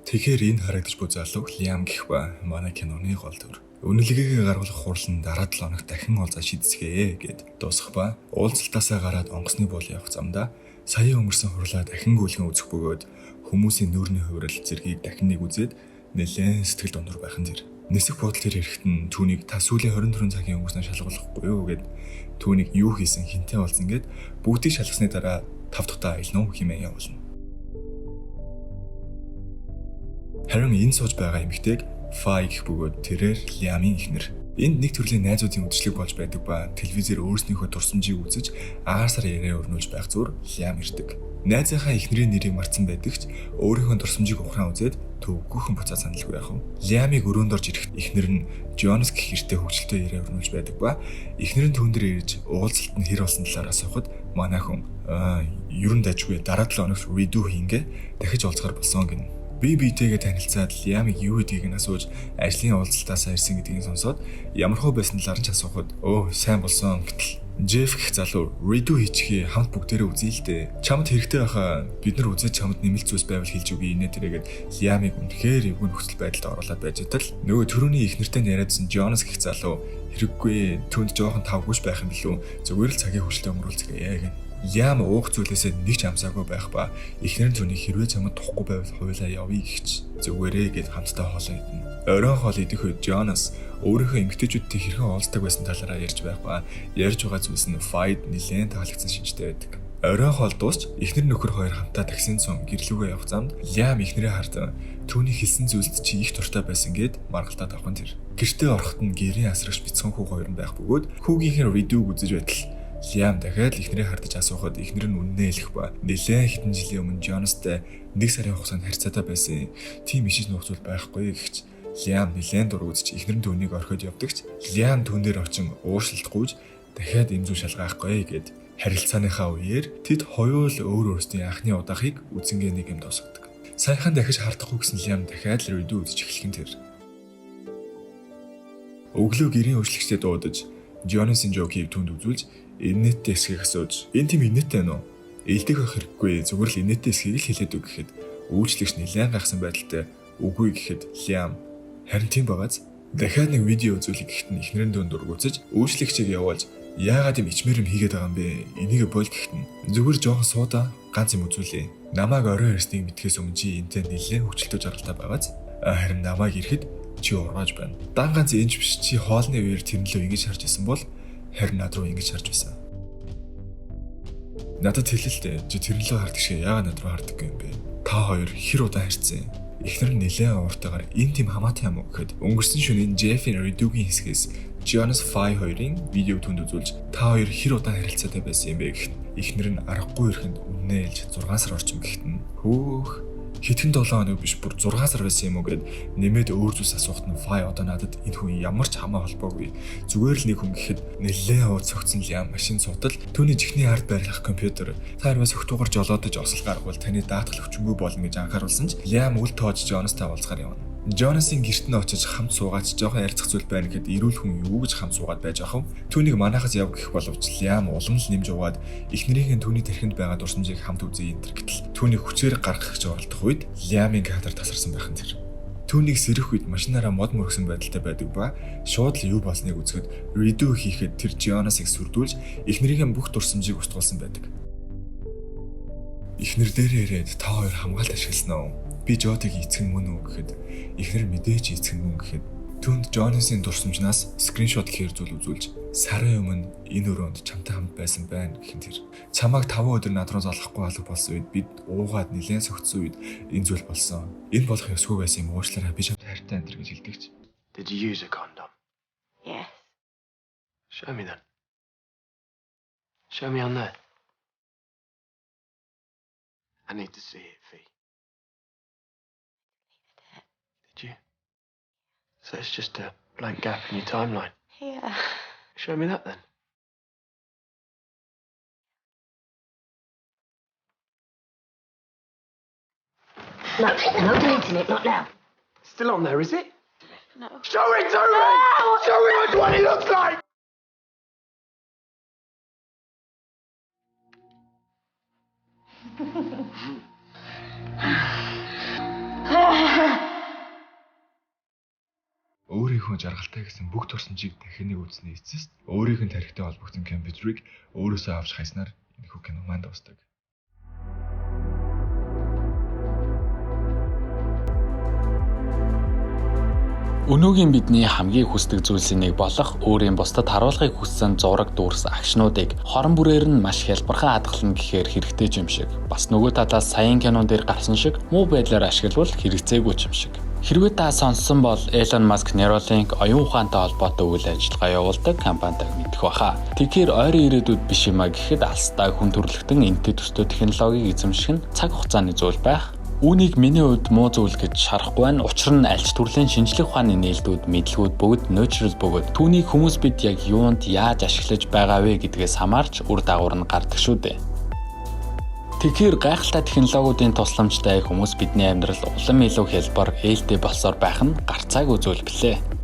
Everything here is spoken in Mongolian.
Тэгэхээр энэ харагдаж буй залуу Лиам гэх ба манай киноны гол дүр. Үнэлгээгээ гаргуулах хурал нь дараа 7 хоног дахин уулзаа шийдэцгээе гэд дуусах ба уулзалтаасаа гараад онгоцны буул явах замдаа сая өнгөрсөн хурлаа дахин гүйлгэн үзэх бөгөөд хүмүүсийн нүүрний хувирал зэргийг дахин нэг үзээд нэлээд сэтгэл дундар байх нь тэр. Нисэх бодол тэр эрэхт нь түүнийг та сүүлийн 24 цагийн өнгөрснөө шалгуулахгүй юу гэд түүнийг юу хийсэн хинтээ болсон гэд бүгдийг шалгасны дараа 5 дахь аялна уу хэмээн явуулна. Харин энэ сууж байгаа эмэгтэйг Фай гэх бөгөөд тэрээр Лиамын эхнэр. Энд нэг төрлийн найзуудын үдшилэг болж байдаг ба телевизээр өөрснийхөө дурсамжийг үзэж аарсаар яриа өрнүүлж байх зур Лиам ирдэг. Найзынхаа эхнэрийн нэрийг мартсан байдагч өөрийнхөө дурсамжийг ухраан үзээд төвгүйхэн буцаа саналгүй яах вэ? Лиамыг өрөөнд орж ирэхэд эхнэр нь Джонс гэх хэртэй хөвгөлтэй яриа өрнүүлж байдаг ба эхнэр нь түүн дээр ирж уулзалт нь хэр болсон талаар асуухад манай хүн ер нь дажгүй дараа 7 хоногт redo хийнгээ дахиж уулзахаар болсон гэнэ. Би битэйгээ танилцаад Лиамыг юу гэдгийг нь асууж ажлын уулзалтаасаа ирсэн гэдгийг сонсоод ямар хөө байсан талаар нь асуухад сайн болсон гэтэл Джефф гэх залуу redo хийчихээ хамт бүгдээрээ үзье л дээ. Чамд хэрэгтэй байхаа бид нар үзэж чамд нэмэлт зүйлс байвал хэлж өгье инээ тэрээгээд Лиамыг үнэхээр эвгүй нөхцөл байдалд оруулаад байж тал нөгөө түрүүний ихнэртэй яриадсан Джонс гэх залуу хэрэггүй түнд жоохон тавгүйш байх юм билүү зүгээр л цагийн хурцтай өнгөрүүлцгээе гэнэ. Лиам уух зүйлээсээ нэг ч амсаагүй байх ба эхнэр нь түүний хэрвээ чамд тухгүй байвал хуйлаа явъя гихч зүгээрээ гэд хамтдаа хоолоо идэнэ. Оройн хоол идэх үед Джонас өөрийнхөө эмгтээчүүдтэй хэрхэн уулздаг байсан талаараа ярьж байх ба ярьж байгаа зүйлс нь Файд нэлээд таалагдсан шинжтэй байдаг. Оройн хоол дуусч эхнэр нөхөр хоёр хамтаа таксин цун гэрлүүгээ явах замд Лиам эхнэрээ хардан түүний хэлсэн зүйлд чи их дуртай байсан гэд маргалтаад авах нь тэр. Гэртээ ороход нь гэрийн асрагч бяцхан хүү хоёр нь байх бөгөөд хүүгийнхээ видеог үзэж байтал Лиам дахиад эхнэрээ хардаж асуухад эхнэр нь үннээ хэлэх ба нэлээд хэдэн жилийн өмнө Джонстай 1 сарын хугацаанд харьцаатай байсан. Тийм ишиж нөхцөл байхгүй гэвч Лиам нэлээд дургуутч эхнэр нь түүнийг орхиод явдагч Лиам түүн дээр очин уушлалт гүйж дахиад энэ зүйл шалгаахгүй гэд харилцааныхаа үеэр тэд хоёул өөр өөрсдийн анхны удаахыг үзэнгээ нэг юм дуусгадаг. Саяхан дахиж хардахгүй гэсэн Лиам дахиад л redo үзэж эхлэх нь тэр. Өглөө гэрийн өөрчлөгчдөд дуудаж Джонсын жокийг түнд үзүүлж инээдтэй эсхийг асууж энэ тийм инээдтэй нөө ээлдэх байх хэрэггүй зүгээр л инээдтэй эсхийг л хэлээд үг гэхэд үйлчлэгч нэлээд гайхсан байдалтай үгүй гэхэд Лиам харин тийм байгааз дахиад нэг видео үзүүлэх гэхэд нь эхнэрийн дүн дургуцаж үйлчлэгчийг явуулж яагаад юм ичмэр юм хийгээд байгаа юм бэ энийг бол гэхэд нь зүгээр жоохон суудаа ганц юм үзүүлээ намайг орой ирснийг мэдхээс өмнө чи энтэй нэлээд хөвчлөлтөө жаргалтай байгааз харин намайг ирэхэд чи ургааж байна дан ганц энэч биш чи хоолны үеэр тэрнлөө ингэж харж исэн бол харин над руу ингэж харж байсан. Надад хэлэлтэй чи тэрнлөө хардаг шиг яагаад над руу хардаг юм бэ? Та хоёр хэр удаан харьцсан? Эхнэр нь нэлээд ууртайгаар энэ тийм хамаатай юм уу гэхэд өнгөрсөн шөнийн Джеффийн Редугийн хэсгээс Джонс Фай хоёрын видеог түнд үзүүлж та хоёр хэр удаан харилцаатай байсан юм бэ гэхэд эхнэр нь аргагүй ирэхэд үннээ хэлж 6 сар орчим гэхэд нь хөөх хитгэн 7 хоног биш бүр 6 сар байсан юм уу гэд нэмээд өөр зүйлс асуухт нь Фай одоо надад энэ хүн ямар ч хамаа холбоогүй зүгээр л нэг хүн гэхэд нэлээд ууц цогцсон Лиам машин суудал түүний чихний ард байрлах компьютер таарвас өгтүүгээр жолоодож осол гаргуул таны даатгал өвчмгүй болно гэж анхааруулсан ч Лиам үл тоож Джонстай уулзахаар явна. Джонасын гэрт нь очиж хамт суугаач жоохон ярилцах зүйл байна гэхэд эрүүл хүн юу гэж хамт суугаад байж ах вэ? Түүнийг манайхаас яв гэх боловч Лиам улам л нэмж угаад эхнэрийн түүний тархинд байгаа дурсамжийг хамт үзье энэ гэтэл түүнийг хүчээр гаргах гэж оролдох үед Лиамын кадр тасарсан байх нь тэр. Түүнийг сэрэх үед машинаараа мод мөргсөн байдалтай байдаг ба шууд л юу болсныг үзэхэд redo хийхэд тэр Джонасыг сүрдүүлж эхнэрийн бүх дурсамжийг устгуулсан байдаг. Эхнэр дээрээ ирээд та хоёр хамгаалт ашигласан уу? Би Жотиг эцэг мөн үү гэхэд эхнэр мэдээж эцэг мөн гэхэд түнд Джонысын дурсамжнаас скриншот гэхэр зүйл үзүүлж сарын өмнө энэ өрөөнд чамтай хамт байсан байна гэхин тэр. Чамайг 5 өдөр над руу залгахгүй алга болсон үед бид уугаад нэлээд согтсон үед энэ зүйл болсон. Энэ болох ёсгүй байсан юм уучлаарай би чамд хайртай энэ гэж хэлдэгч. Did you use a condom? Yes. Show me then. Show me on there. I need to see it, Fee. Did you? So it's just a blank gap in your timeline. Yeah. Show me that then. No, no deleting it, not now. It's still on there, is it? No. Show it to me! Show me what it looks like! хүн жаргалтай гэсэн бүх турсамжийг дахин нэг үзсний эцэст өөрийнх нь тарихтай холбогдсон компьютерыг өөрөөсөө авч хайснаар энэхүү кино маань дуустдаг. Өнөөгийн бидний хамгийн хүсдэг зүйлсийн нэг болох өөрийн бусдад харуулахыг хүссэн зураг дүүрс агшнуудыг хорон бүрээр нь маш хялбархан хадгална гэхээр хэрэгтэй юм шиг. Бас нөгөө талаас саяын кинон дээр гарсан шиг муу байдлаар ашиглавал хэрэгцээгүй юм шиг. Хэрвээ та сонссон бол Elon Musk Neuralink оюун ухаантай холбоотой үйл ажиллагаа явуулдаг компанитайг мэдэх баха. Тэгэхээр ойрын ирээдүйд биш юмаа гэхэд алстай хүн төрөлхтөн энтэй төстэй технологиг эзэмших нь цаг хугацааны зүйл байх. Үүнийг миний хувьд муу зүйл гэж шарахгүй байна. Учир нь альч төрлийн шинжлэх ухааны нээлтүүд, мэдлгүүд бүгд нөөцрөл бөгөөд түүнийг хүмүүс бид яг юунд яаж ашиглаж байгаа вэ гэдгээс хамаарч үр дагавар нь гардаг шүү дээ. Тэгэхээр гайхалтай технологиудын тусламжтай хүмүүс бидний амьдралд улам илүү хялбар, ээлтэй болсоор байх нь гарцаагүй зүйл билээ.